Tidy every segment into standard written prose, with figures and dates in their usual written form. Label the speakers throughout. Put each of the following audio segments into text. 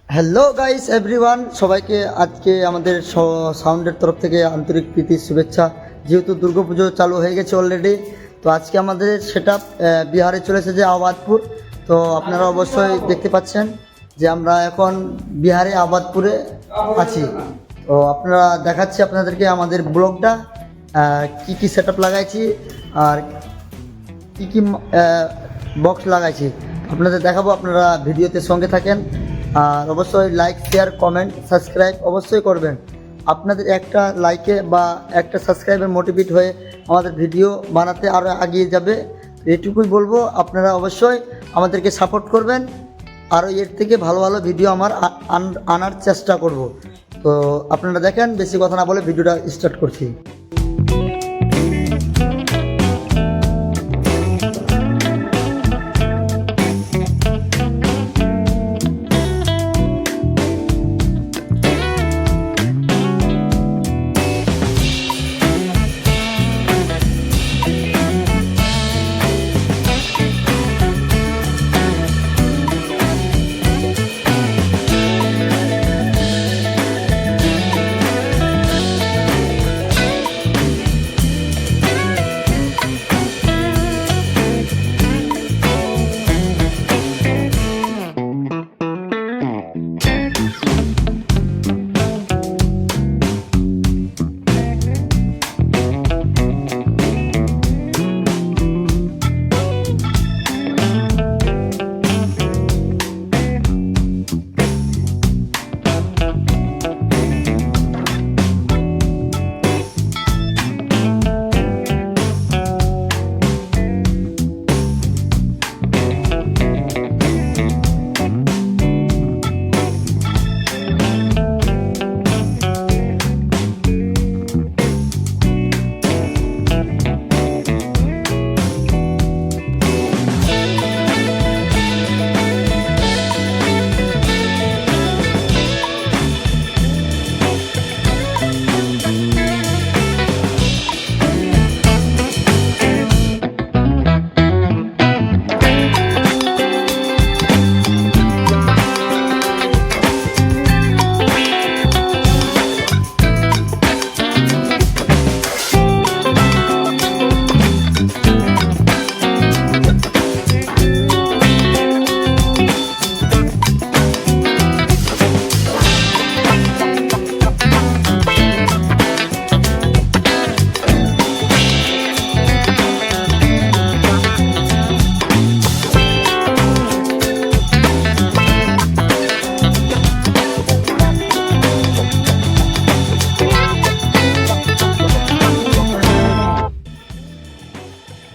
Speaker 1: Hello guys everyone, সবাইকে আজকে আমাদের সাউন্ডের তরফ থেকে আন্তরিক প্রীতি শুভেচ্ছা। যেহেতু দুর্গাপুজো চালু হয়ে গেছে অলরেডি, তো আজকে আমাদের সেটআপ বিহারে চলেছে যে আবাদপুর। তো আপনারা অবশ্যই দেখতে পাচ্ছেন যে আমরা এখন বিহারে আবাদপুরে আছি। তো আপনারা দেখাচ্ছি আপনাদেরকে আমাদের ব্লগটা, কি কি সেটআপ লাগাইছি আর কি কি বক্স লাগাইছি আপনাদের দেখাবো। আপনারা ভিডিওতে সঙ্গে থাকেন আর অবশ্যই লাইক, শেয়ার, কমেন্ট, সাবস্ক্রাইব অবশ্যই করবেন। আপনাদের একটা লাইকে বা একটা সাবস্ক্রাইবে মোটিভেট হয়ে আমাদের ভিডিও বানাতে আরও এগিয়ে যাবে। এটুকুই বলবো, আপনারা অবশ্যই আমাদেরকে সাপোর্ট করবেন। আরও এর থেকে ভালো ভালো ভিডিও আনার চেষ্টা করব। তো আপনারা দেখেন, বেশি কথা না বলে ভিডিওটা স্টার্ট করছি।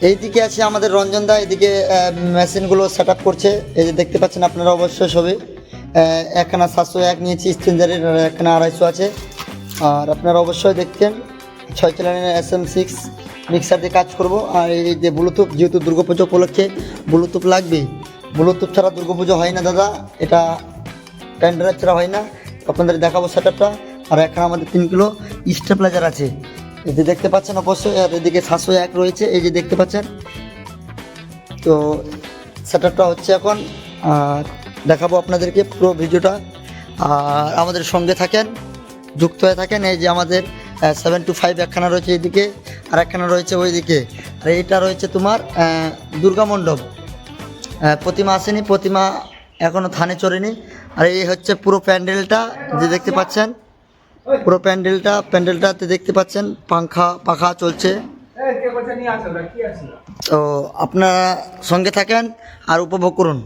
Speaker 1: এইদিকে আছে আমাদের রঞ্জনদা, এদিকে মেশিনগুলো সেট আপ করছে। এই যে দেখতে পাচ্ছেন আপনারা অবশ্যই সবই। একখানা 701 নিয়েছি স্ট্রেঞ্জারের, আর একখানা 250 আছে। আর আপনারা অবশ্যই দেখতেন 6 চ্যানেলের SM6 মিক্সার দিয়ে কাজ করব। আর এই যে ব্লুটুথ, যেহেতু দুর্গাপুজো উপলক্ষে ব্লুটুথ লাগবেই। ব্লুটুথ ছাড়া দুর্গাপুজো হয় না দাদা, এটা প্যান্ডেলের ছাড়া হয় না। আপনাদের দেখাবো সেট আপটা। আর এখানে আমাদের 3 কিলো স্টেবিলাইজার আছে, এই যে দেখতে পাচ্ছেন অবশ্যই। আর এদিকে 701 রয়েছে, এই যে দেখতে পাচ্ছেন। তো সেটআপটা হচ্ছে এখন, আর দেখাবো আপনাদেরকে পুরো ভিডিওটা। আর আমাদের সঙ্গে থাকেন, যুক্ত হয়ে থাকেন। এই যে আমাদের 725 একখানা রয়েছে এইদিকে, আর একখানা রয়েছে ওইদিকে। আর এইটা রয়েছে তোমার দুর্গা মণ্ডপ। প্রতিমা আসেনি, প্রতিমা এখনও থানে চড়েনি। আর এই হচ্ছে পুরো প্যান্ডেলটা, যে দেখতে পাচ্ছেন পুরো প্যান্ডেলটাতে দেখতে পাচ্ছেন পাখা চলছে। তো আপনারা সঙ্গে থাকেন আর উপভোগ করুন।